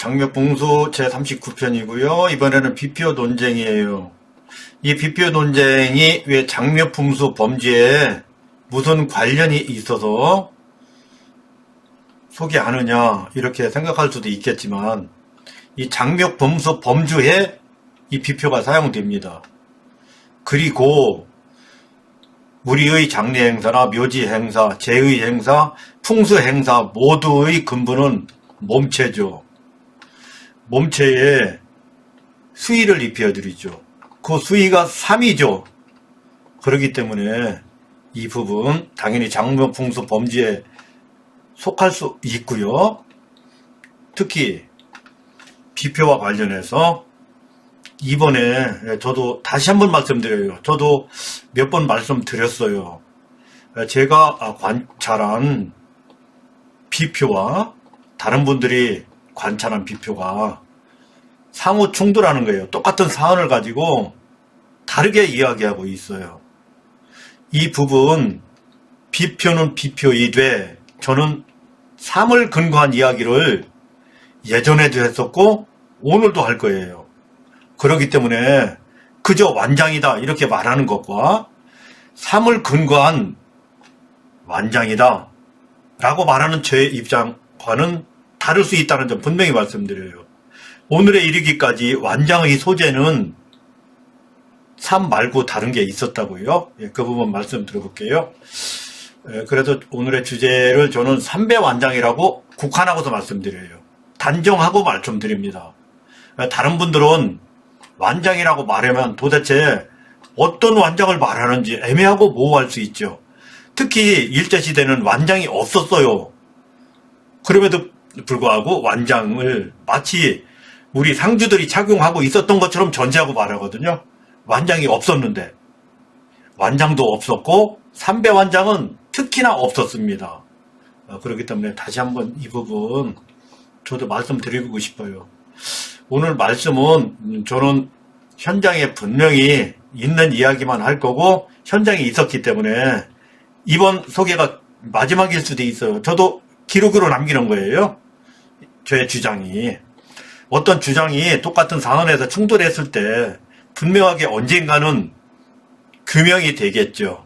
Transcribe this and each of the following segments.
장묘풍수 제39편이고요. 이번에는 비표 논쟁이에요. 이 비표 논쟁이 왜 장묘풍수 범죄에 무슨 관련이 있어서 소개하느냐 이렇게 생각할 수도 있겠지만 이 장묘풍수 범주에 이 비표가 사용됩니다. 그리고 우리의 장례 행사나 묘지 행사, 제의 행사, 풍수 행사 모두의 근본은 몸체죠. 몸체에 수의를 입혀드리죠. 그 수의가 3이죠. 그렇기 때문에 이 부분 당연히 장묘풍수 범죄에 속할 수 있고요. 특히 비표와 관련해서 이번에 저도 다시 한번 말씀드려요. 저도 몇 번 말씀드렸어요. 제가 관찰한 비표와 다른 분들이 관찰한 비표가 상호 충돌하는 거예요. 똑같은 사안을 가지고 다르게 이야기하고 있어요. 이 부분 비표는 비표이되 저는 3을 근거한 이야기를 예전에도 했었고 오늘도 할 거예요. 그렇기 때문에 그저 완장이다 이렇게 말하는 것과 3을 근거한 완장이다 라고 말하는 제 입장과는 다를 수 있다는 점 분명히 말씀드려요. 오늘에 이르기까지 완장의 소재는 3 말고 다른 게 있었다고요. 그 부분 말씀 들어볼게요. 그래서 오늘의 주제를 저는 3배 완장이라고 국한하고서 말씀드려요. 단정하고 말씀드립니다. 다른 분들은 완장이라고 말하면 도대체 어떤 완장을 말하는지 애매하고 모호할 수 있죠. 특히 일제시대는 완장이 없었어요. 그럼에도 불구하고 완장을 마치 우리 상주들이 착용하고 있었던 것처럼 전제하고 말하거든요. 완장이 없었는데 완장도 없었고 3배 완장은 특히나 없었습니다. 그렇기 때문에 다시 한번 이 부분 저도 말씀드리고 싶어요. 오늘 말씀은 저는 현장에 분명히 있는 이야기만 할 거고 현장에 있었기 때문에 이번 소개가 마지막일 수도 있어요. 저도 기록으로 남기는 거예요. 저의 주장이. 어떤 주장이 똑같은 사안에서 충돌했을 때 분명하게 언젠가는 규명이 되겠죠.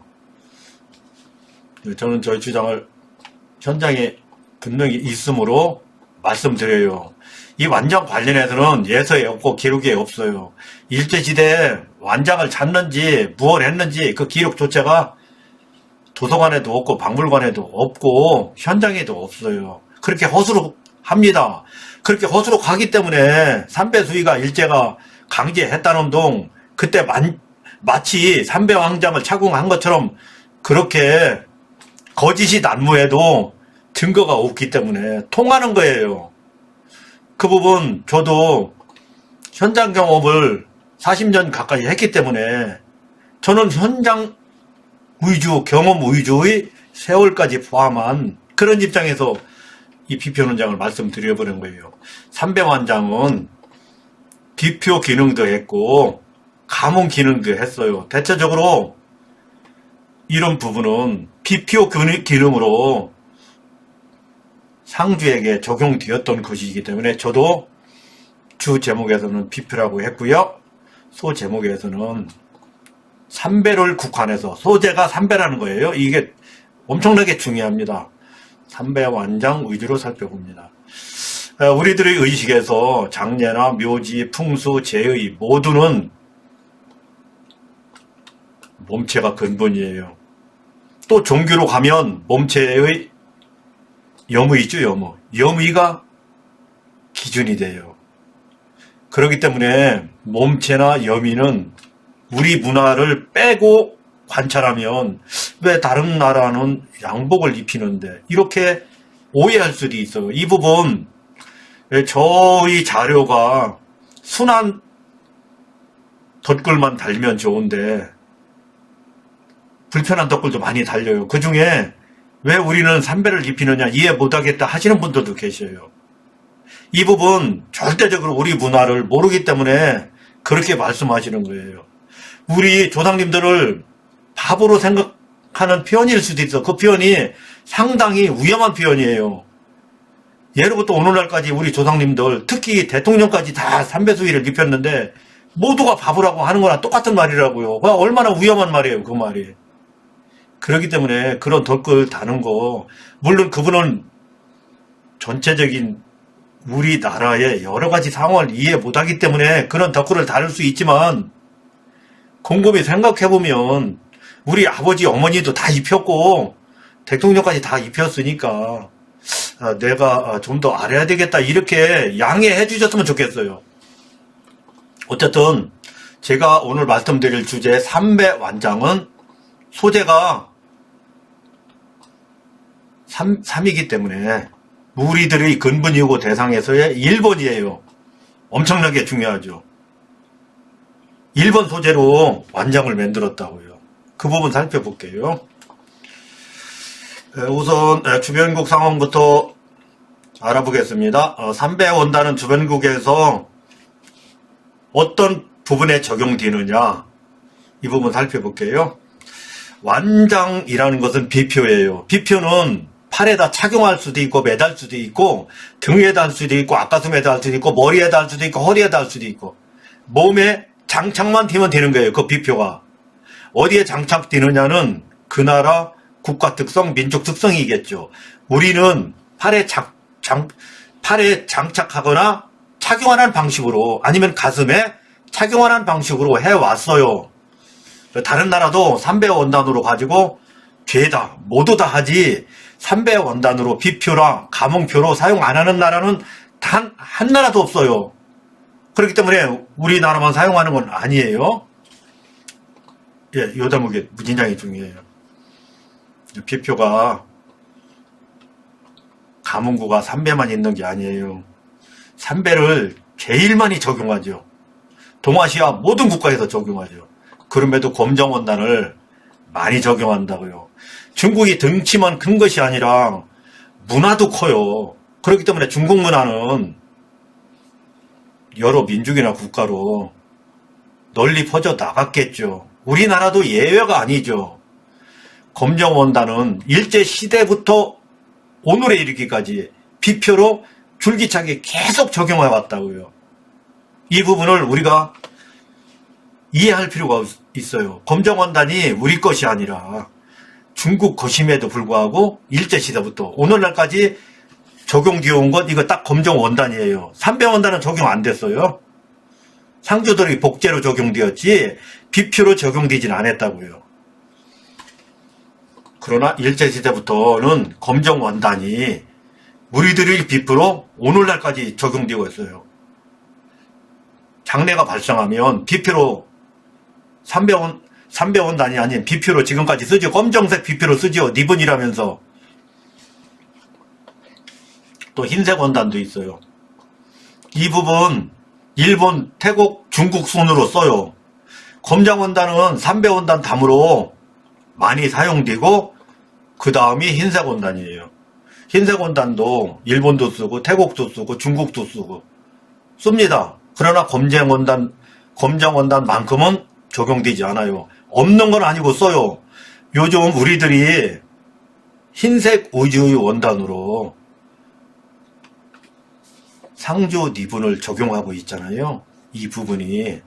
저는 저의 주장을 현장에 분명히 있으므로 말씀드려요. 이 완장 관련해서는 예서에 없고 기록에 없어요. 일제시대에 완장을 찾는지 무엇을 했는지 그 기록조차가 도서관에도 없고 박물관에도 없고 현장에도 없어요. 그렇게 허수로 합니다. 그렇게 허수로 가기 때문에 삼배수의가 일제가 강제했다는 동 그때 마치 삼배 왕장을 착용한 것처럼 그렇게 거짓이 난무해도 증거가 없기 때문에 통하는 거예요. 그 부분 저도 현장 경험을 40년 가까이 했기 때문에 저는 현장 위주, 경험 위주의 세월까지 포함한 그런 입장에서 이 비표 논장을 말씀드려보는 거예요. 삼배완장은 비표 기능도 했고 가문 기능도 했어요. 대체적으로 이런 부분은 비표 기능으로 상주에게 적용되었던 것이기 때문에 저도 주 제목에서는 비표라고 했고요. 소 제목에서는 3배를 국한해서 소재가 3배라는 거예요. 이게 엄청나게 중요합니다. 3배 완장 위주로 살펴봅니다. 우리들의 의식에서 장례나 묘지, 풍수, 제의 모두는 몸체가 근본이에요. 또 종교로 가면 몸체의 염의죠, 염의. 염의가 기준이 돼요. 그렇기 때문에 몸체나 염의는 우리 문화를 빼고 관찰하면 왜 다른 나라는 양복을 입히는데 이렇게 오해할 수도 있어요. 이 부분 저희 자료가 순한 덧글만 달면 좋은데 불편한 덧글도 많이 달려요. 그 중에 왜 우리는 삼배를 입히느냐 이해 못하겠다 하시는 분들도 계셔요. 이 부분 절대적으로 우리 문화를 모르기 때문에 그렇게 말씀하시는 거예요. 우리 조상님들을 바보로 생각하는 표현일 수도 있어. 그 표현이 상당히 위험한 표현이에요. 예로부터 오늘날까지 우리 조상님들, 특히 대통령까지 다 삼배수위를 입혔는데 모두가 바보라고 하는 거랑 똑같은 말이라고요. 얼마나 위험한 말이에요, 그 말이. 그렇기 때문에 그런 덧글 다는 거, 물론 그분은 전체적인 우리나라의 여러 가지 상황을 이해 못하기 때문에 그런 덧글을 다룰 수 있지만, 곰곰이 생각해보면 우리 아버지 어머니도 다 입혔고 대통령까지 다 입혔으니까 내가 좀 더 알아야 되겠다, 이렇게 양해해 주셨으면 좋겠어요. 어쨌든 제가 오늘 말씀드릴 주제 삼배완장은 소재가 3이기 때문에 우리들의 근본이고 대상에서의 1번이에요. 엄청나게 중요하죠. 1번 소재로 완장을 만들었다고요. 그 부분 살펴볼게요. 우선 주변국 상황부터 알아보겠습니다. 삼배원단은 주변국에서 어떤 부분에 적용되느냐, 이 부분 살펴볼게요. 완장이라는 것은 비표예요. 비표는 팔에다 착용할 수도 있고 매달 수도 있고 등에다 할 수도 있고 앞가슴에다 할 수도 있고 머리에다 할 수도 있고 허리에다 할 수도 있고 몸에 장착만 되면 되는 거예요. 그 비표가 어디에 장착되느냐는 그 나라 국가 특성, 민족 특성이겠죠. 우리는 팔에 장착하거나 착용하는 방식으로, 아니면 가슴에 착용하는 방식으로 해왔어요. 다른 나라도 삼배원단으로 가지고 죄다 모두 다 하지, 삼배원단으로 비표랑 가문표로 사용 안 하는 나라는 단 한 나라도 없어요. 그렇기 때문에 우리나라만 사용하는 건 아니에요. 예, 요 대목이 굉장히 중요해요. 비표가 가문구가 삼배만 있는 게 아니에요. 삼배를 제일 많이 적용하죠. 동아시아 모든 국가에서 적용하죠. 그럼에도 검정원단을 많이 적용한다고요. 중국이 덩치만 큰 것이 아니라 문화도 커요. 그렇기 때문에 중국 문화는 여러 민족이나 국가로 널리 퍼져 나갔겠죠. 우리나라도 예외가 아니죠. 검정원단은 일제시대부터 오늘에 이르기까지 비표로 줄기차게 계속 적용해 왔다고요. 이 부분을 우리가 이해할 필요가 있어요. 검정원단이 우리 것이 아니라 중국 것임에도 불구하고 일제시대부터 오늘날까지 적용되어 온 것, 이거 딱 검정원단이에요. 삼배원단은 적용 안 됐어요. 상주들이 복제로 적용되었지 비표로 적용되진 않았다고요. 그러나 일제시대부터는 검정원단이 우리들의 비표로 오늘날까지 적용되고 있어요. 장례가 발생하면 비표로 삼배원단이 아닌 비표로 지금까지 쓰죠. 검정색 비표로 쓰죠. 리본이라면서. 또 흰색 원단도 있어요. 이 부분 일본, 태국, 중국 순으로 써요. 검정원단은 삼배원단 다음으로 많이 사용되고 그 다음이 흰색 원단이에요. 흰색 원단도 일본도 쓰고 태국도 쓰고 중국도 쓰고 씁니다. 그러나 검정원단만큼은 적용되지 않아요. 없는 건 아니고 써요. 요즘 우리들이 흰색 위주의 원단으로 상주 니분을 적용하고 있잖아요. 이 부분이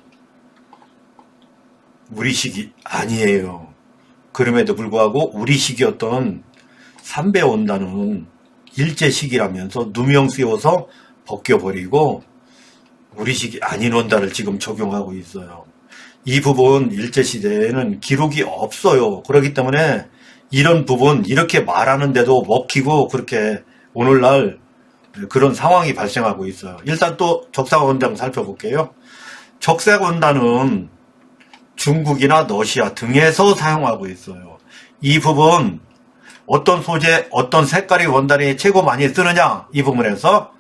우리식이 아니에요. 그럼에도 불구하고 우리식이었던 삼배원단은 일제식이라면서 누명 씌워서 벗겨버리고 우리식이 아닌 원단을 지금 적용하고 있어요. 이 부분 일제시대에는 기록이 없어요. 그렇기 때문에 이런 부분 이렇게 말하는데도 먹히고 그렇게 오늘날 그런 상황이 발생하고 있어요. 일단 또 적색원단 살펴볼게요. 적색원단은 중국이나 러시아 등에서 사용하고 있어요. 이 부분 어떤 소재, 어떤 색깔의 원단이 최고 많이 쓰느냐, 이 부분에서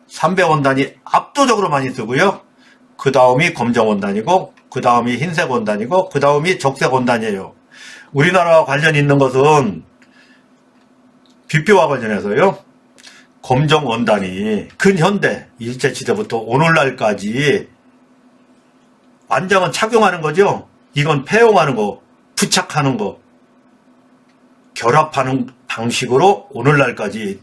삼배원단이 압도적으로 많이 쓰고요. 그 다음이 검정원단이고 그 다음이 흰색 원단이고 그 다음이 적색 원단이에요. 우리나라와 관련 있는 것은 비표와 관련해서요. 검정원단이 근현대 일제시대부터 오늘날까지 완장은 착용하는 거죠. 이건 폐용하는 거, 부착하는 거, 결합하는 방식으로 오늘날까지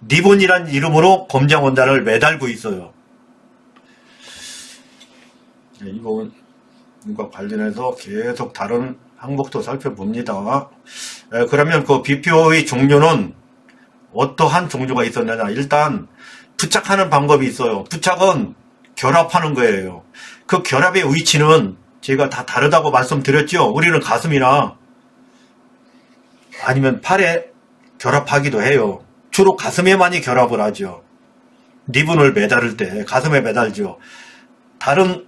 리본이란 이름으로 검정원단을 매달고 있어요. 이거 관련해서 계속 다른 항목도 살펴봅니다. 그러면 그 BPO의 종류는 어떠한 종류가 있었느냐. 일단 부착하는 방법이 있어요. 부착은 결합하는 거예요. 그 결합의 위치는 제가 다 다르다고 말씀드렸죠. 우리는 가슴이나 아니면 팔에 결합하기도 해요. 주로 가슴에 많이 결합을 하죠. 리본을 매달을 때 가슴에 매달죠. 다른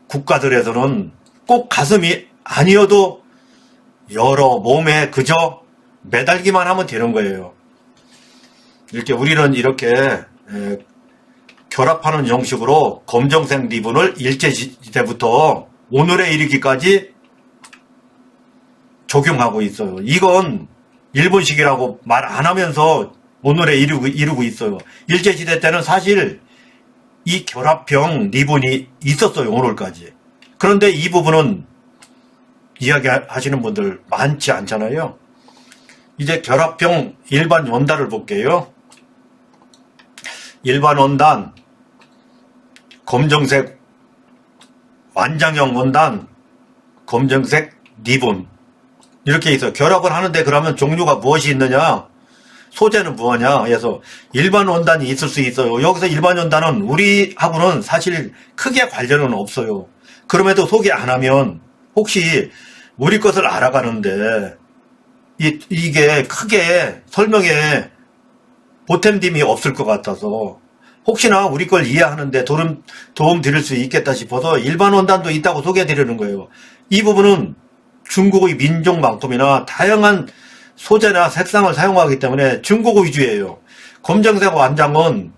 국가들에서는 꼭 가슴이 아니어도 여러 몸에 그저 매달기만 하면 되는 거예요. 이렇게 우리는 이렇게 결합하는 형식으로 검정색 리본을 일제시대부터 오늘에 이르기까지 적용하고 있어요. 이건 일본식이라고 말 안 하면서 오늘에 이르고 있어요. 일제시대 때는 사실 이 결합형 리본이 있었어요. 오늘까지. 그런데 이 부분은 이야기하시는 분들 많지 않잖아요. 이제 결합형 일반 원단을 볼게요. 일반 원단, 검정색 완장형 원단, 검정색 리본 이렇게 있어요. 결합을 하는데 그러면 종류가 무엇이 있느냐? 소재는 뭐냐? 그래서 일반 원단이 있을 수 있어요. 여기서 일반 원단은 우리하고는 사실 크게 관련은 없어요. 그럼에도 소개 안 하면 혹시 우리 것을 알아가는데 이게 크게 설명에 보탬됨이 없을 것 같아서 혹시나 우리 걸 이해하는데 도움 드릴 수 있겠다 싶어서 일반 원단도 있다고 소개해 드리는 거예요. 이 부분은 중국의 민족만큼이나 다양한 소재나 색상을 사용하기 때문에 중국 위주예요. 검정색 완장은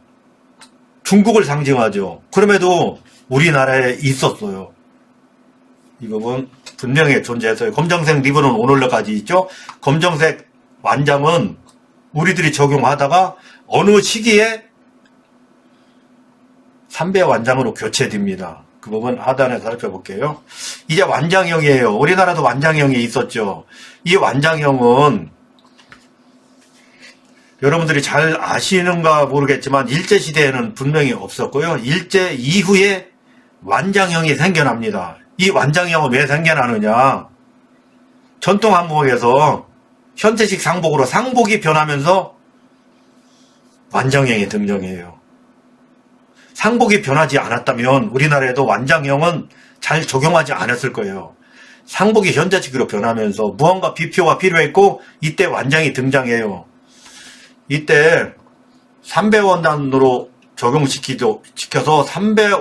중국을 상징하죠. 그럼에도 우리나라에 있었어요. 이 부분 분명히 존재했어요. 검정색 리본은 오늘날까지 있죠. 검정색 완장은 우리들이 적용하다가 어느 시기에 삼배 완장으로 교체됩니다. 그 부분 하단에 살펴볼게요. 이제 완장형이에요. 우리나라도 완장형이 있었죠. 이 완장형은 여러분들이 잘 아시는가 모르겠지만 일제시대에는 분명히 없었고요. 일제 이후에 완장형이 생겨납니다. 이 완장형은 왜 생겨나느냐. 전통 한복에서 현대식 상복으로 상복이 변하면서 완장형이 등장해요. 상복이 변하지 않았다면 우리나라에도 완장형은 잘 적용하지 않았을 거예요. 상복이 현대식으로 변하면서 무언가 비표가 필요했고 이때 완장이 등장해요. 이때 삼배 원단으로 적용시켜서 삼배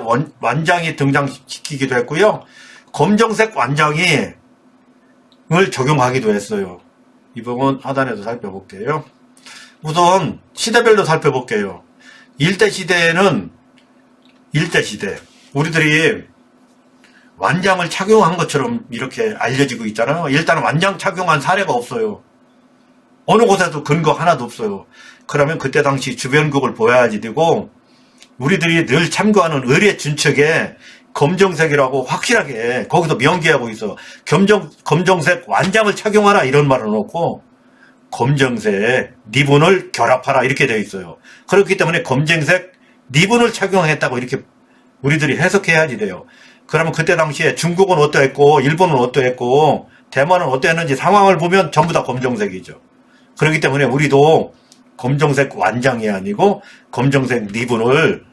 완장이 등장시키기도 했고요. 검정색 완장을 적용하기도 했어요. 이 부분 하단에서 살펴볼게요. 우선 시대별로 살펴볼게요. 일제시대에는 우리들이 완장을 착용한 것처럼 이렇게 알려지고 있잖아요. 일단 완장 착용한 사례가 없어요. 어느 곳에도 근거 하나도 없어요. 그러면 그때 당시 주변국을 보아야지 되고 우리들이 늘 참고하는 의례 준칙에 검정색이라고 확실하게 거기서 명기하고 있어. 검정색 완장을 착용하라 이런 말을 놓고 검정색 리본을 결합하라 이렇게 되어 있어요. 그렇기 때문에 검정색 리본을 착용했다고 이렇게 우리들이 해석해야지 돼요. 그러면 그때 당시에 중국은 어떠했고 일본은 어떠했고 대만은 어떠했는지 상황을 보면 전부 다 검정색이죠. 그렇기 때문에 우리도 검정색 완장이 아니고 검정색 리본을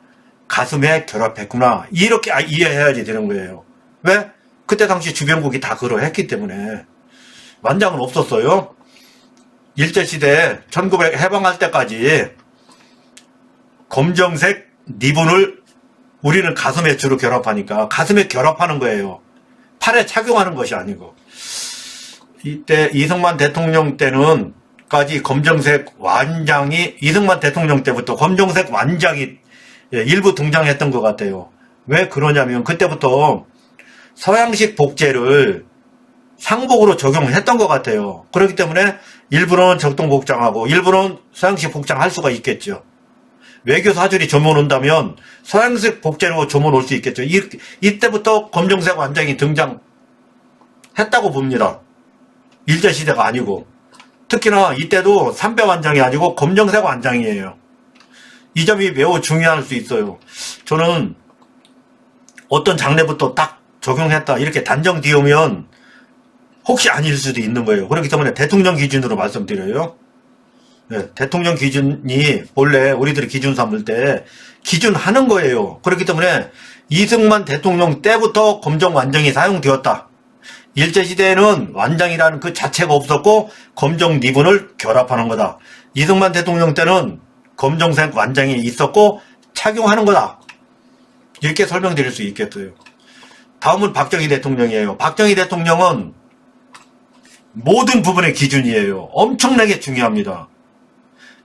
가슴에 결합했구나 이렇게 이해해야지 되는 거예요. 왜? 그때 당시 주변국이 다 그러했기 때문에. 완장은 없었어요. 일제시대 1900 해방할 때까지 검정색 리본을 우리는 가슴에 주로 결합하니까 가슴에 결합하는 거예요. 팔에 착용하는 것이 아니고. 이때 이승만 대통령 때는 까지 검정색 완장이 이승만 대통령 때부터 검정색 완장이 일부 등장했던 것 같아요. 왜 그러냐면 그때부터 서양식 복제를 상복으로 적용했던 것 같아요. 그렇기 때문에 일부는 적동 복장하고 일부는 서양식 복장할 수가 있겠죠. 외교 사절이 점원 온다면 서양식 복제로 점원 올 수 있겠죠. 이때부터 검정색 완장이 등장했다고 봅니다. 일제시대가 아니고. 특히나 이때도 삼배 완장이 아니고 검정색 완장이에요. 이 점이 매우 중요할 수 있어요. 저는 어떤 장례부터 딱 적용했다 이렇게 단정 지으면 혹시 아닐 수도 있는 거예요. 그렇기 때문에 대통령 기준으로 말씀드려요. 네, 대통령 기준이 원래 우리들이 기준 삼을 때 기준하는 거예요. 그렇기 때문에 이승만 대통령 때부터 검정 완장이 사용되었다. 일제시대에는 완장이라는 그 자체가 없었고 검정 리본을 결합하는 거다. 이승만 대통령 때는 검정색 완장이 있었고 착용하는 거다. 이렇게 설명드릴 수 있겠어요. 다음은 박정희 대통령이에요. 박정희 대통령은 모든 부분의 기준이에요. 엄청나게 중요합니다.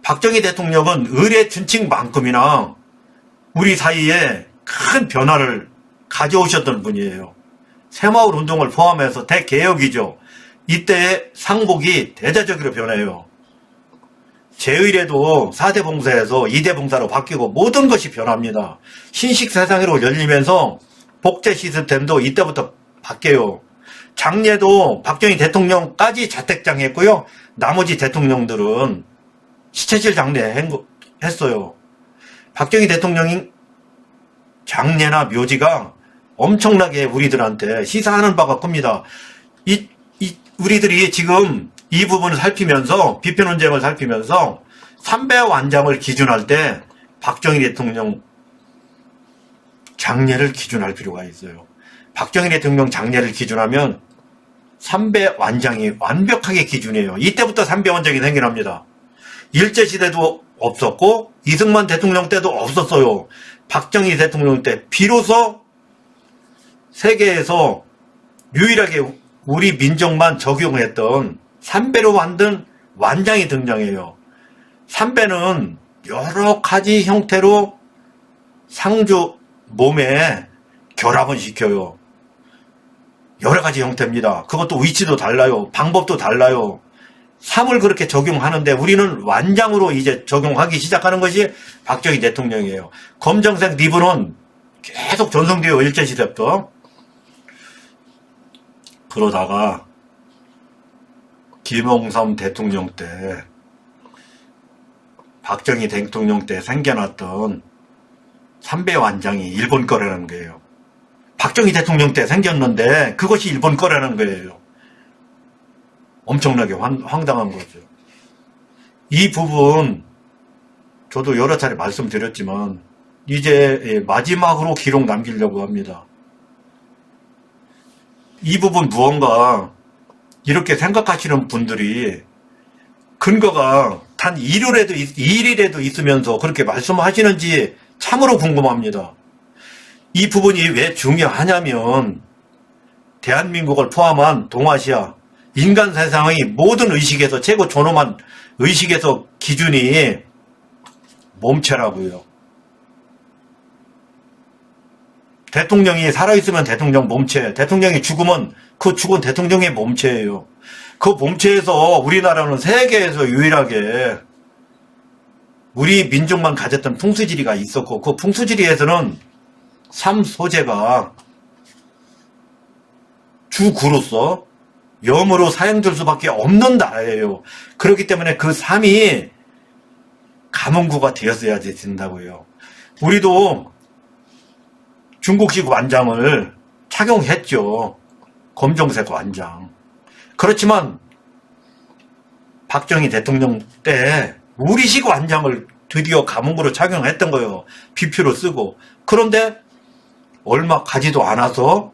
박정희 대통령은 의례 준칙만큼이나 우리 사이에 큰 변화를 가져오셨던 분이에요. 새마을 운동을 포함해서 대개혁이죠. 이때의 상복이 대대적으로 변해요. 제의례도 4대 봉사에서 2대 봉사로 바뀌고 모든 것이 변합니다. 신식 세상으로 열리면서 복제 시스템도 이때부터 바뀌어요. 장례도 박정희 대통령까지 자택장했고요. 나머지 대통령들은 시체실 장례 했어요. 박정희 대통령이 장례나 묘지가 엄청나게 우리들한테 시사하는 바가 큽니다. 우리들이 지금 이 부분을 살피면서 비표논쟁을 살피면서 삼배 완장을 기준할 때 박정희 대통령 장례를 기준할 필요가 있어요. 박정희 대통령 장례를 기준하면 삼배 완장이 완벽하게 기준이에요. 이때부터 삼배 완장이 생겨납니다. 일제시대도 없었고 이승만 대통령 때도 없었어요. 박정희 대통령 때 비로소 세계에서 유일하게 우리 민족만 적용했던 삼배로 만든 완장이 등장해요. 삼배는 여러 가지 형태로 상주 몸에 결합을 시켜요. 여러 가지 형태입니다. 그것도 위치도 달라요. 방법도 달라요. 삼을 그렇게 적용하는데 우리는 완장으로 이제 적용하기 시작하는 것이 박정희 대통령이에요. 검정색 리본은 계속 전송돼요. 일제시대부터. 그러다가 김영삼 대통령 때 박정희 대통령 때 생겨났던 삼배 완장이 일본 거라는 거예요. 박정희 대통령 때 생겼는데 그것이 일본 거라는 거예요. 엄청나게 황당한 거죠. 이 부분 저도 여러 차례 말씀드렸지만 이제 마지막으로 기록 남기려고 합니다. 이 부분 무언가 이렇게 생각하시는 분들이 근거가 단 일일에도 있으면서 그렇게 말씀하시는지 참으로 궁금합니다. 이 부분이 왜 중요하냐면 대한민국을 포함한 동아시아 인간 세상의 모든 의식에서 최고 존엄한 의식에서 기준이 몸체라고요. 대통령이 살아있으면 대통령 몸체, 대통령이 죽으면 그 죽은 대통령의 몸체예요. 그 몸체에서 우리나라는 세계에서 유일하게 우리 민족만 가졌던 풍수지리가 있었고 그 풍수지리에서는 삶 소재가 주구로서 염으로 사용될 수밖에 없는 나라예요. 그렇기 때문에 그 삶이 가문구가 되었어야 된다고요. 우리도 중국식 완장을 착용했죠. 검정색 완장. 그렇지만 박정희 대통령 때 우리식 완장을 드디어 가문구로 착용했던 거예요. 비표로 쓰고. 그런데 얼마 가지도 않아서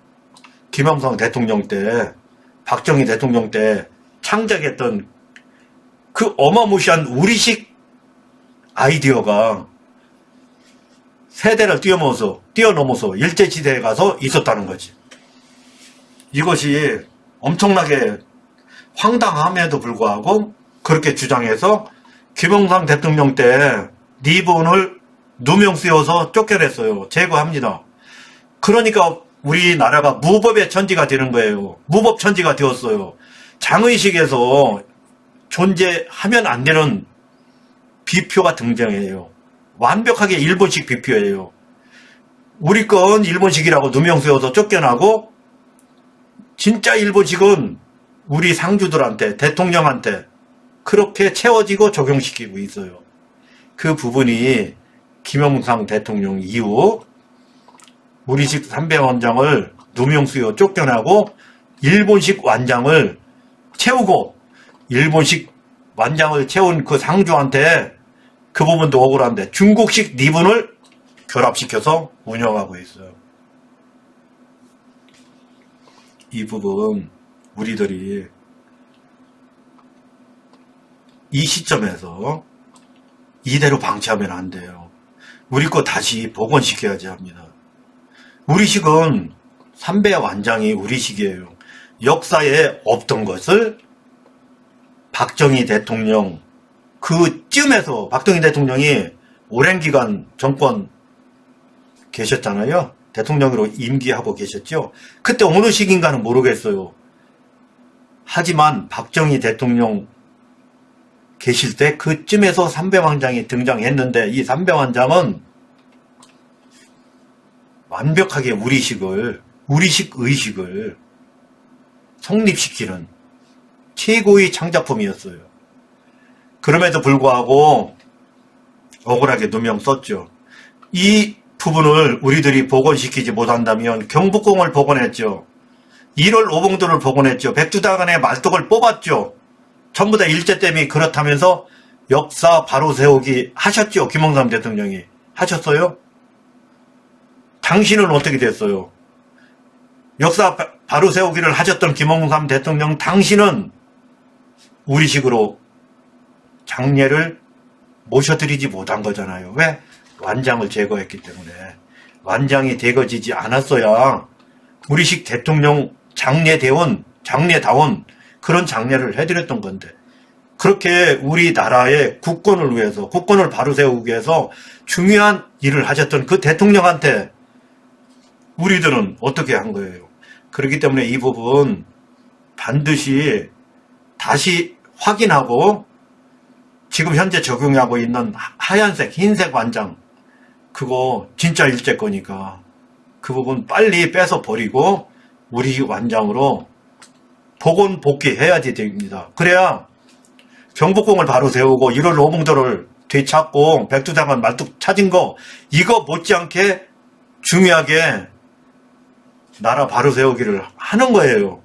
김영삼 대통령 때 박정희 대통령 때 창작했던 그 어마무시한 우리식 아이디어가 세대를 뛰어넘어서 일제시대에 가서 있었다는 거지. 이것이 엄청나게 황당함에도 불구하고 그렇게 주장해서 김영삼 대통령 때 리본을 누명 씌워서 쫓겨냈어요. 제거합니다. 그러니까 우리나라가 무법의 천지가 되는 거예요. 무법 천지가 되었어요. 장의식에서 존재하면 안 되는 비표가 등장해요. 완벽하게 일본식 비표예요. 우리 건 일본식이라고 누명 씌워서 쫓겨나고 진짜 일본식은 우리 상주들한테 대통령한테 그렇게 채워지고 적용시키고 있어요. 그 부분이 김영삼 대통령 이후 우리식 삼배 원장을 누명수여 쫓겨나고 일본식 완장을 채우고 일본식 완장을 채운 그 상주한테 그 부분도 억울한데 중국식 니분을 결합시켜서 운영하고 있어요. 이 부분 우리들이 이 시점에서 이대로 방치하면 안 돼요. 우리 거 다시 복원시켜야지 합니다. 우리식은 삼배 완장이 우리식이에요. 역사에 없던 것을 박정희 대통령 그쯤에서 박정희 대통령이 오랜 기간 정권 계셨잖아요. 대통령으로 임기하고 계셨죠. 그때 어느 시기인가는 모르겠어요. 하지만 박정희 대통령 계실 때 그쯤에서 삼배왕장이 등장했는데 이 삼배왕장은 완벽하게 우리식 의식을 성립시키는 최고의 창작품이었어요. 그럼에도 불구하고 억울하게 누명 썼죠. 이 부분을 우리들이 복원시키지 못한다면 경복궁을 복원했죠. 1월 오봉도를 복원했죠. 백두대간의 말뚝을 뽑았죠. 전부 다 일제땜이 그렇다면서 역사 바로 세우기 하셨죠. 김영삼 대통령이. 하셨어요? 당신은 어떻게 됐어요? 역사 바로 세우기를 하셨던 김영삼 대통령 당신은 우리식으로 장례를 모셔드리지 못한 거잖아요. 왜? 완장을 제거했기 때문에. 완장이 되거지지 않았어야 우리식 대통령 장례다운 그런 장례를 해드렸던 건데 그렇게 우리나라의 국권을 위해서 국권을 바로 세우기 위해서 중요한 일을 하셨던 그 대통령한테 우리들은 어떻게 한 거예요. 그렇기 때문에 이 부분 반드시 다시 확인하고 지금 현재 적용하고 있는 하얀색 흰색 완장 그거 진짜 일제 거니까 그 부분 빨리 빼서 버리고 우리 완장으로 복원 복귀해야지 됩니다. 그래야 경복궁을 바로 세우고 1월 오봉도를 되찾고 백두대간 말뚝 찾은 거 이거 못지않게 중요하게 나라 바로 세우기를 하는 거예요.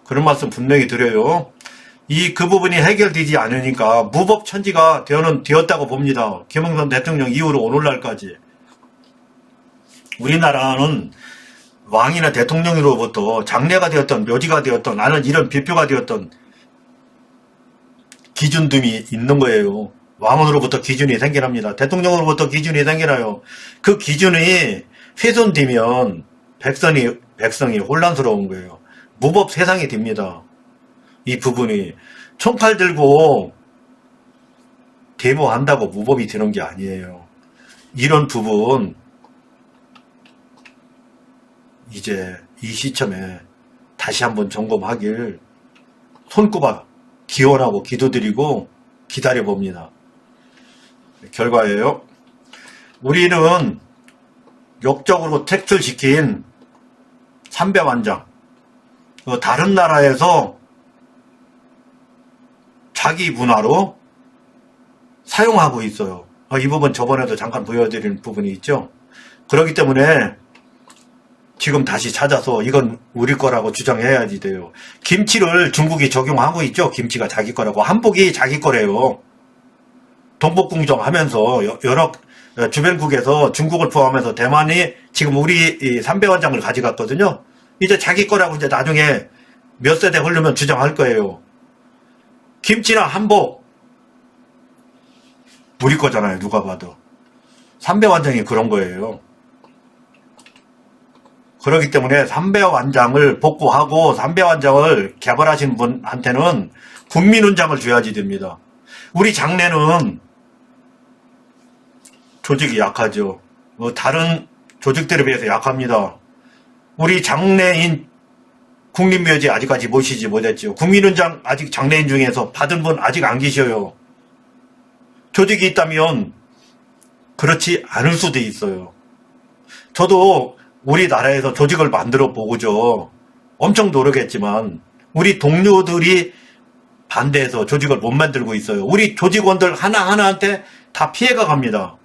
그런 말씀 분명히 드려요. 그 부분이 해결되지 않으니까 무법천지가 되었다고 봅니다. 김영삼 대통령 이후로 오늘날까지. 우리나라는 왕이나 대통령으로부터 장례가 되었던 묘지가 되었던 나는 이런 비표가 되었던 기준됨이 있는 거예요. 왕으로부터 기준이 생겨납니다. 대통령으로부터 기준이 생겨나요. 그 기준이 훼손되면 백성이 혼란스러운 거예요. 무법 세상이 됩니다. 이 부분이 총칼 들고 데모한다고 무법이 되는 게 아니에요. 이런 부분 이제 이 시점에 다시 한번 점검하길 손꼽아 기원하고 기도드리고 기다려봅니다. 결과예요. 우리는 역적으로 퇴출시킨 삼배완장 다른 나라에서 자기 문화로 사용하고 있어요. 이 부분 저번에도 잠깐 보여드린 부분이 있죠. 그렇기 때문에 지금 다시 찾아서 이건 우리 거라고 주장해야지 돼요. 김치를 중국이 적용하고 있죠. 김치가 자기 거라고. 한복이 자기 거래요. 동복궁정 하면서 여러 주변국에서 중국을 포함해서 대만이 지금 우리 삼배원장을 가져갔거든요. 이제 자기 거라고 이제 나중에 몇 세대 흐르면 주장할 거예요. 김치나 한복 우리 거잖아요. 누가 봐도. 삼배원장이 그런 거예요. 그렇기 때문에 삼배완장을 복구하고 삼배완장을 개발하신 분한테는 국민훈장을 줘야지 됩니다. 우리 장례는 조직이 약하죠. 다른 조직들에 비해서 약합니다. 우리 장례인 국립묘지 아직까지 모시지 못했죠. 국민훈장 아직 장례인 중에서 받은 분 아직 안 계셔요. 조직이 있다면 그렇지 않을 수도 있어요. 저도 우리나라에서 조직을 만들어 보고죠. 엄청 노력했지만 우리 동료들이 반대해서 조직을 못 만들고 있어요. 우리 조직원들 하나하나한테 다 피해가 갑니다.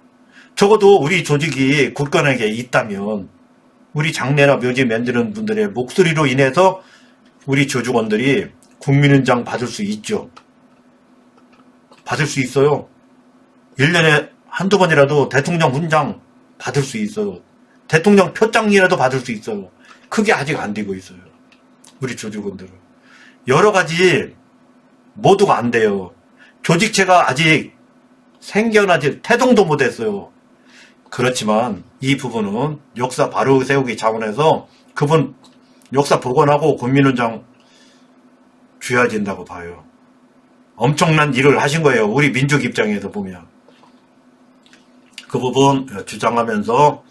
적어도 우리 조직이 굳건하게 있다면 우리 장례나 묘지 만드는 분들의 목소리로 인해서 우리 조직원들이 국민훈장 받을 수 있죠. 받을 수 있어요. 1년에 한두 번이라도 대통령 훈장 받을 수 있어요. 대통령 표창이라도 받을 수 있어요. 그게 아직 안 되고 있어요. 우리 조직원들은. 여러 가지 모두가 안 돼요. 조직체가 아직 생겨나지 태동도 못했어요. 그렇지만 이 부분은 역사 바로 세우기 차원에서 그분 역사 복원하고 국민훈장 줘야 된다고 봐요. 엄청난 일을 하신 거예요. 우리 민족 입장에서 보면. 그 부분 주장하면서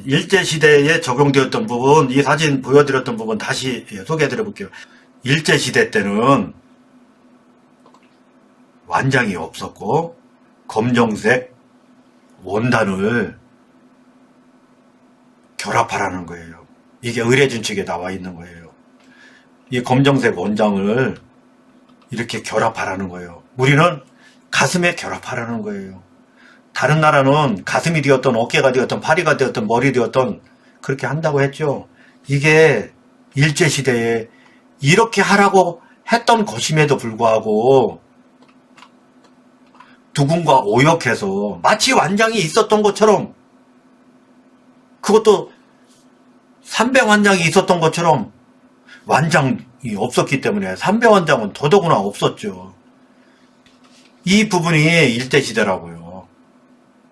일제시대에 적용되었던 부분, 이 사진 보여드렸던 부분 다시 소개해드려 볼게요. 일제시대 때는 완장이 없었고 검정색 원단을 결합하라는 거예요. 이게 의례준칙에 나와 있는 거예요. 이 검정색 원장을 이렇게 결합하라는 거예요. 우리는 가슴에 결합하라는 거예요. 다른 나라는 가슴이 되었던 어깨가 되었던 팔이가 되었던 머리 되었던 그렇게 한다고 했죠. 이게 일제시대에 이렇게 하라고 했던 것임에도 불구하고 누군가 오역해서 마치 완장이 있었던 것처럼, 그것도 삼배완장이 있었던 것처럼 완장이 없었기 때문에 삼배완장은 더더구나 없었죠. 이 부분이 일제시대라고요.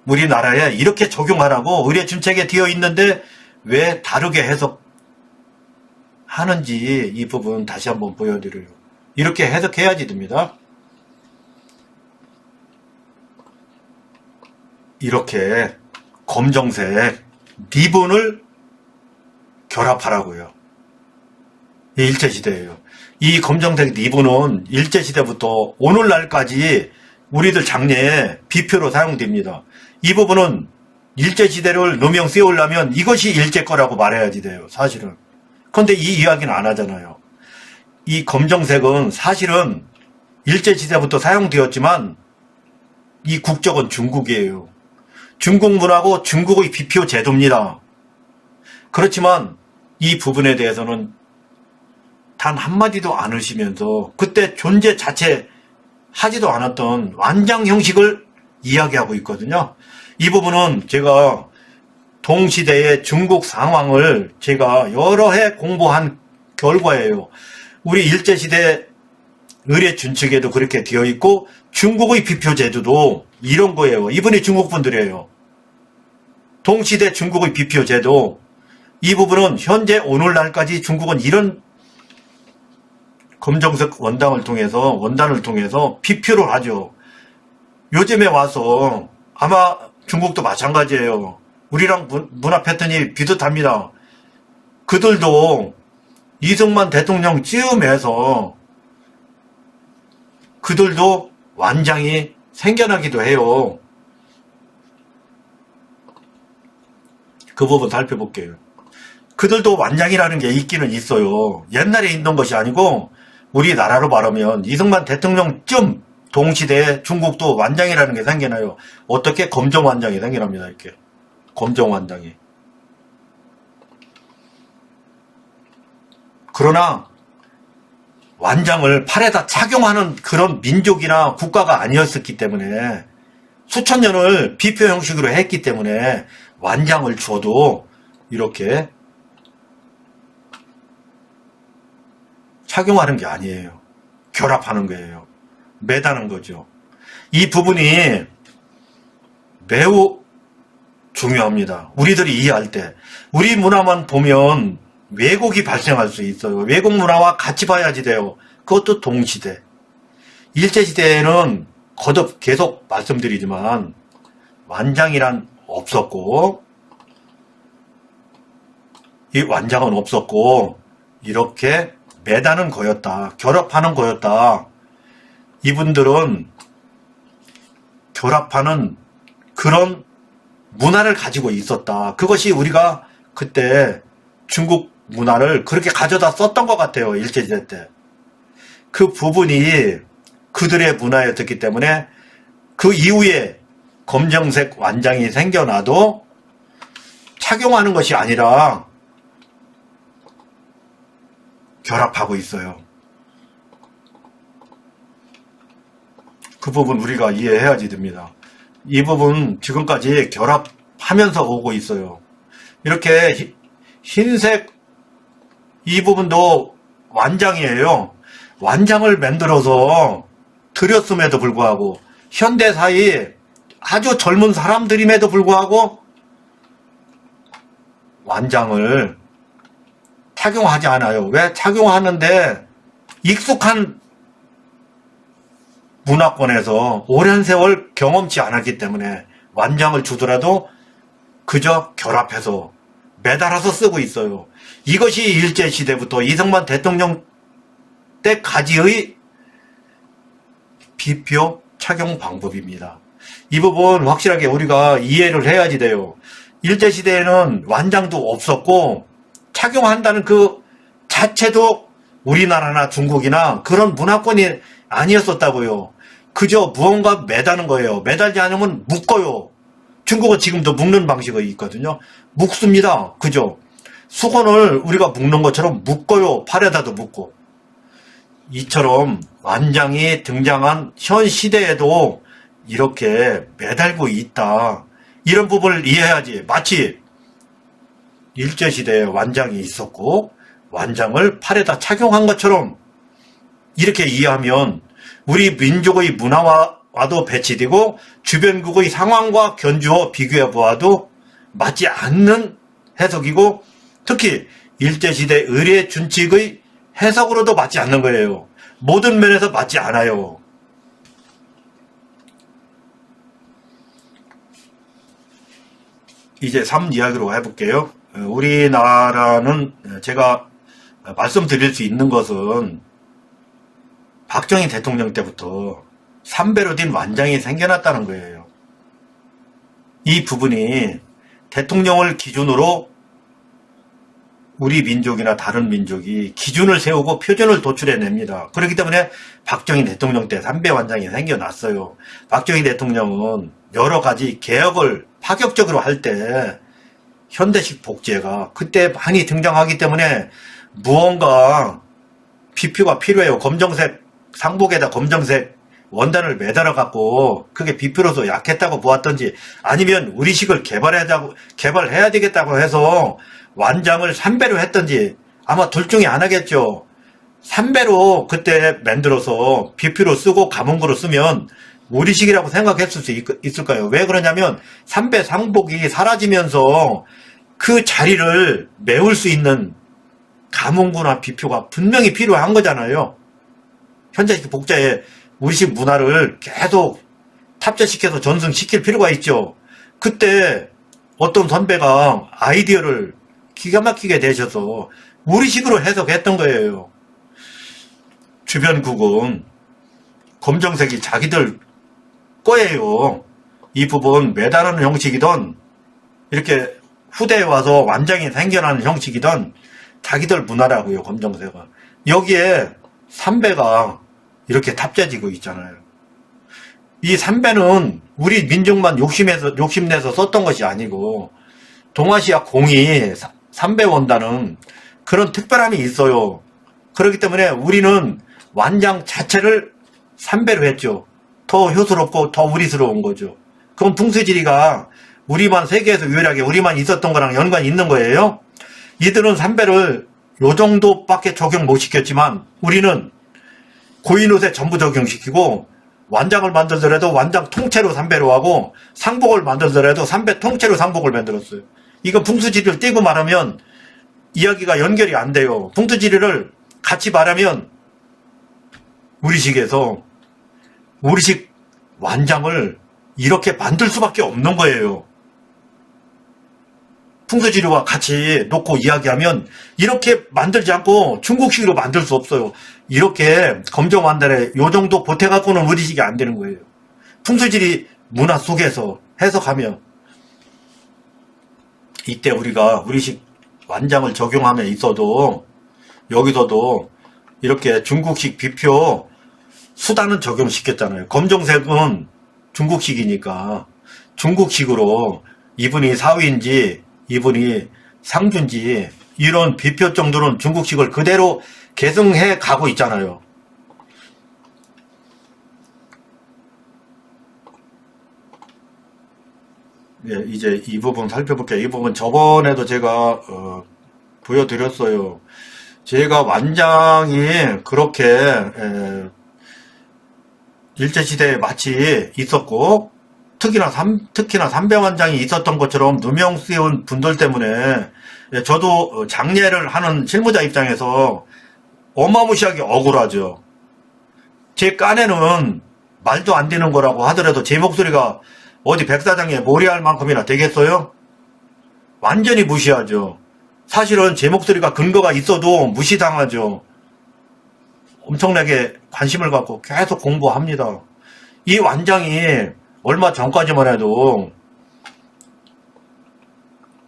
우리나라에 이렇게 적용하라고 의례준책에 되어 있는데 왜 다르게 해석하는지 이 부분 다시 한번 보여드려요. 이렇게 해석해야지 됩니다. 이렇게 검정색 리본을 결합하라고요. 이 일제시대예요. 이 검정색 리본은 일제시대부터 오늘날까지 우리들 장례에 비표로 사용됩니다. 이 부분은 일제시대를 누명 씌우려면 이것이 일제 거라고 말해야지 돼요. 사실은. 그런데 이 이야기는 안 하잖아요. 이 검정색은 사실은 일제시대부터 사용되었지만 이 국적은 중국이에요. 중국 문화고 중국의 비표 제도입니다. 그렇지만 이 부분에 대해서는 단 한마디도 안 하시면서 그때 존재 자체 하지도 않았던 완장 형식을 이야기하고 있거든요. 이 부분은 제가 동시대의 중국 상황을 제가 여러 해 공부한 결과예요. 우리 일제시대 의례준칙에도 그렇게 되어 있고 중국의 비표 제도도 이런 거예요. 이분이 중국 분들이에요. 동시대 중국의 비표 제도, 이 부분은 현재 오늘날까지 중국은 이런 검정색 원단을 통해서 비표를 하죠. 요즘에 와서 아마 중국도 마찬가지예요. 우리랑 문화 패턴이 비슷합니다. 그들도 이승만 대통령 즈음해서 그들도 완장이 생겨나기도 해요. 그 부분 살펴볼게요. 그들도 완장이라는 게 있기는 있어요. 옛날에 있는 것이 아니고 우리나라로 말하면 이승만 대통령쯤 동시대에 중국도 완장이라는 게 생겨나요. 어떻게? 검정 완장이 생겨납니다. 이렇게 검정 완장이. 그러나 완장을 팔에다 착용하는 그런 민족이나 국가가 아니었었기 때문에 수천 년을 비표 형식으로 했기 때문에 완장을 줘도 이렇게 착용하는 게 아니에요. 결합하는 거예요. 매다는 거죠. 이 부분이 매우 중요합니다. 우리들이 이해할 때. 우리 문화만 보면 왜곡이 발생할 수 있어요. 왜곡 문화와 같이 봐야지 돼요. 그것도 동시대. 일제시대에는 거듭 계속 말씀드리지만 완장이란 없었고, 이 완장은 없었고 이렇게 매다는 거였다. 결합하는 거였다. 이분들은 결합하는 그런 문화를 가지고 있었다. 그것이 우리가 그때 중국 문화를 그렇게 가져다 썼던 것 같아요. 일제시대 때. 그 부분이 그들의 문화였기 때문에 그 이후에 검정색 완장이 생겨나도 착용하는 것이 아니라 결합하고 있어요. 그 부분 우리가 이해해야지 됩니다. 이 부분 지금까지 결합하면서 오고 있어요. 이렇게 흰색 이 부분도 완장이에요. 완장을 만들어서 들였음에도 불구하고 현대사의 아주 젊은 사람들임에도 불구하고 완장을 착용하지 않아요. 왜? 착용하는데 익숙한 문화권에서 오랜 세월 경험치 않았기 때문에 완장을 주더라도 그저 결합해서 매달아서 쓰고 있어요. 이것이 일제시대부터 이승만 대통령 때까지의 비표 착용 방법입니다. 이 부분 확실하게 우리가 이해를 해야지 돼요. 일제시대에는 완장도 없었고 착용한다는 그 자체도 우리나라나 중국이나 그런 문화권이 아니었었다고요. 그저 무언가 매다는 거예요. 매달지 않으면 묶어요. 중국은 지금도 묶는 방식이 있거든요. 묶습니다. 그죠? 수건을 우리가 묶는 것처럼 묶어요. 팔에다도 묶고. 이처럼 완장이 등장한 현 시대에도 이렇게 매달고 있다. 이런 부분을 이해해야지. 마치 일제시대에 완장이 있었고 완장을 팔에다 착용한 것처럼 이렇게 이해하면 우리 민족의 문화와도 배치되고 주변국의 상황과 견주어 비교해 보아도 맞지 않는 해석이고 특히 일제시대 의례 준칙의 해석으로도 맞지 않는 거예요. 모든 면에서 맞지 않아요. 이제 3 이야기로 해볼게요. 우리나라는 제가 말씀드릴 수 있는 것은 박정희 대통령 때부터 삼배로 된 완장이 생겨났다는 거예요. 이 부분이 대통령을 기준으로 우리 민족이나 다른 민족이 기준을 세우고 표준을 도출해냅니다. 그렇기 때문에 박정희 대통령 때 삼배 완장이 생겨났어요. 박정희 대통령은 여러 가지 개혁을 파격적으로 할 때 현대식 복제가 그때 많이 등장하기 때문에 무언가 비표가 필요해요. 검정색 상복에다 검정색 원단을 매달아 갖고 그게 비표로서 약했다고 보았던지 아니면 우리식을 개발해야 되겠다고 해서 완장을 3배로 했던지 아마 둘 중에 하나겠죠. 3배로 그때 만들어서 비표로 쓰고 가문구로 쓰면 우리식이라고 생각했을 수 있을까요? 왜 그러냐면 3배 상복이 사라지면서 그 자리를 메울 수 있는 가문구나 비표가 분명히 필요한 거잖아요. 현대식 복제에 우리식 문화를 계속 탑재시켜서 전승시킬 필요가 있죠. 그때 어떤 선배가 아이디어를 기가 막히게 내셔서 우리식으로 해석했던 거예요. 주변국은 검정색이 자기들 거예요. 이 부분 매달하는 형식이든 이렇게 후대에 와서 완장이 생겨나는 형식이든 자기들 문화라고요. 검정색은. 여기에 삼배가 이렇게 탑재지고 있잖아요. 이 삼배는 우리 민족만 욕심내서 썼던 것이 아니고 동아시아 공이 삼배 원단은 그런 특별함이 있어요. 그렇기 때문에 우리는 완장 자체를 삼배로 했죠. 더 효스럽고 더 우리스러운 거죠. 그건 풍수지리가 우리만 세계에서 유일하게 우리만 있었던 거랑 연관이 있는 거예요. 이들은 삼배를 요 정도밖에 적용 못 시켰지만 우리는 고인옷에 전부 적용시키고 완장을 만들더라도 완장 통째로 삼배로 하고 상복을 만들더라도 삼배 통째로 상복을 만들었어요. 이거 풍수지리를 떼고 말하면 이야기가 연결이 안 돼요. 풍수지리를 같이 말하면 우리식에서 우리식 완장을 이렇게 만들 수밖에 없는 거예요. 풍수지리와 같이 놓고 이야기하면 이렇게 만들지 않고 중국식으로 만들 수 없어요. 이렇게 검정 완단에 요 정도 보태갖고는 우리식이 안 되는 거예요. 풍수지리 문화 속에서 해석하면 이때 우리가 우리식 완장을 적용하면 있어도 여기서도 이렇게 중국식 비표 수단은 적용시켰잖아요. 검정색은 중국식이니까 중국식으로 이분이 사위인지 이분이 상주인지 이런 비표 정도는 중국식을 그대로 계승해 가고 있잖아요. 예, 이제 이 부분 살펴볼게요. 이 부분 저번에도 제가 보여드렸어요. 제가 완장이 그렇게 일제시대에 마치 있었고 특히나 삼배완장이 있었던 것처럼 누명 쓰여온 분들 때문에 저도 장례를 하는 실무자 입장에서 어마무시하게 억울하죠. 제 깐에는 말도 안 되는 거라고 하더라도 제 목소리가 어디 백사장에 모래알 만큼이나 되겠어요? 완전히 무시하죠. 사실은 제 목소리가 근거가 있어도 무시당하죠. 엄청나게 관심을 갖고 계속 공부합니다. 이 완장이 얼마 전까지만 해도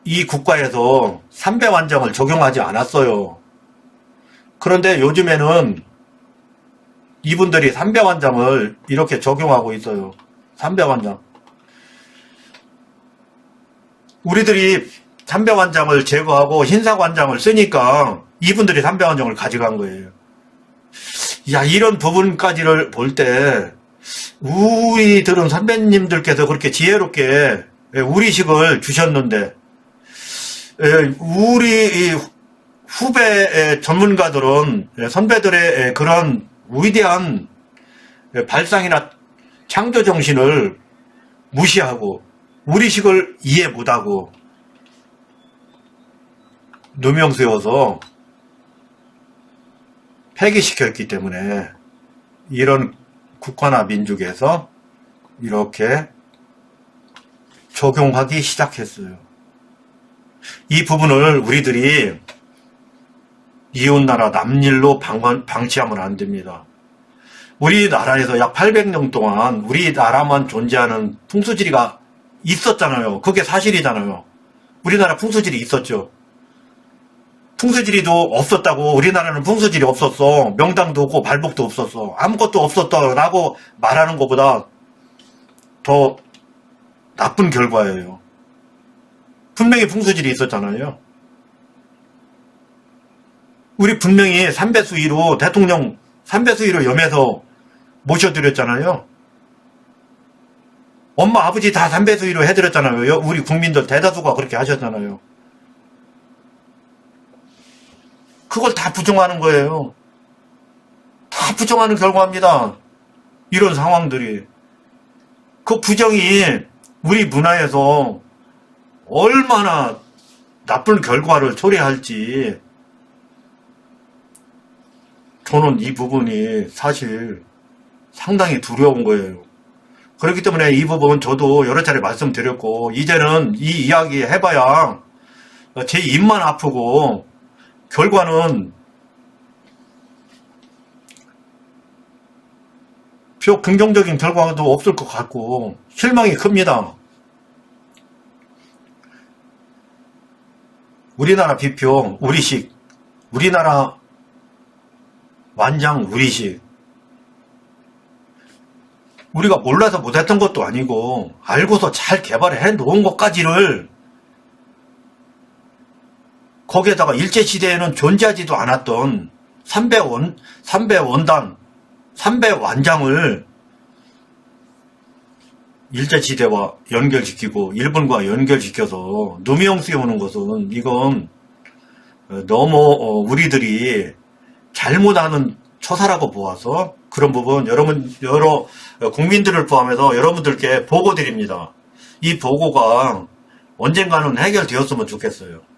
이 국가에서 삼배완장을 적용하지 않았어요. 그런데 요즘에는 이분들이 삼배완장을 이렇게 적용하고 있어요. 삼배완장. 우리들이 삼배완장을 제거하고 흰사관장을 쓰니까 이분들이 삼배완장을 가져간 거예요. 야, 이런 부분까지를 볼 때 우리들은 선배님들께서 그렇게 지혜롭게 우리식을 주셨는데 우리 후배 전문가들은 선배들의 그런 위대한 발상이나 창조 정신을 무시하고 우리식을 이해 못하고 누명 세워서 폐기시켰기 때문에 이런 국가나 민족에서 이렇게 적용하기 시작했어요. 이 부분을 우리들이 이웃나라 남일로 방치하면 안 됩니다. 우리나라에서 약 800년 동안 우리나라만 존재하는 풍수지리가 있었잖아요. 그게 사실이잖아요. 우리나라 풍수지리 있었죠. 풍수지리도 없었다고 우리나라는 풍수지리 없었어. 명당도 없고 발복도 없었어. 아무것도 없었다라고 말하는 것보다 더 나쁜 결과예요. 분명히 풍수지리 있었잖아요. 우리 분명히 삼배수위로 대통령 삼배수위로 염해서 모셔드렸잖아요. 엄마 아버지 다 삼배수위로 해드렸잖아요. 우리 국민들 대다수가 그렇게 하셨잖아요. 그걸 다 부정하는 거예요. 다 부정하는 결과입니다. 이런 상황들이. 그 부정이 우리 문화에서 얼마나 나쁜 결과를 초래할지 저는 이 부분이 사실 상당히 두려운 거예요. 그렇기 때문에 이 부분 저도 여러 차례 말씀드렸고 이제는 이 이야기 해봐야 제 입만 아프고 결과는 표 긍정적인 결과도 없을 것 같고 실망이 큽니다. 우리나라 비표 우리식, 우리나라 완장 우리식. 우리가 몰라서 못했던 것도 아니고 알고서 잘 개발해 놓은 것까지를 거기에다가 일제시대에는 존재하지도 않았던 삼배원단, 삼배완장을 일제시대와 연결시키고 일본과 연결시켜서 누명 씌우는 것은 이건 너무 우리들이 잘못하는 처사라고 보아서 그런 부분 여러 국민들을 포함해서 여러분들께 보고 드립니다. 이 보고가 언젠가는 해결되었으면 좋겠어요.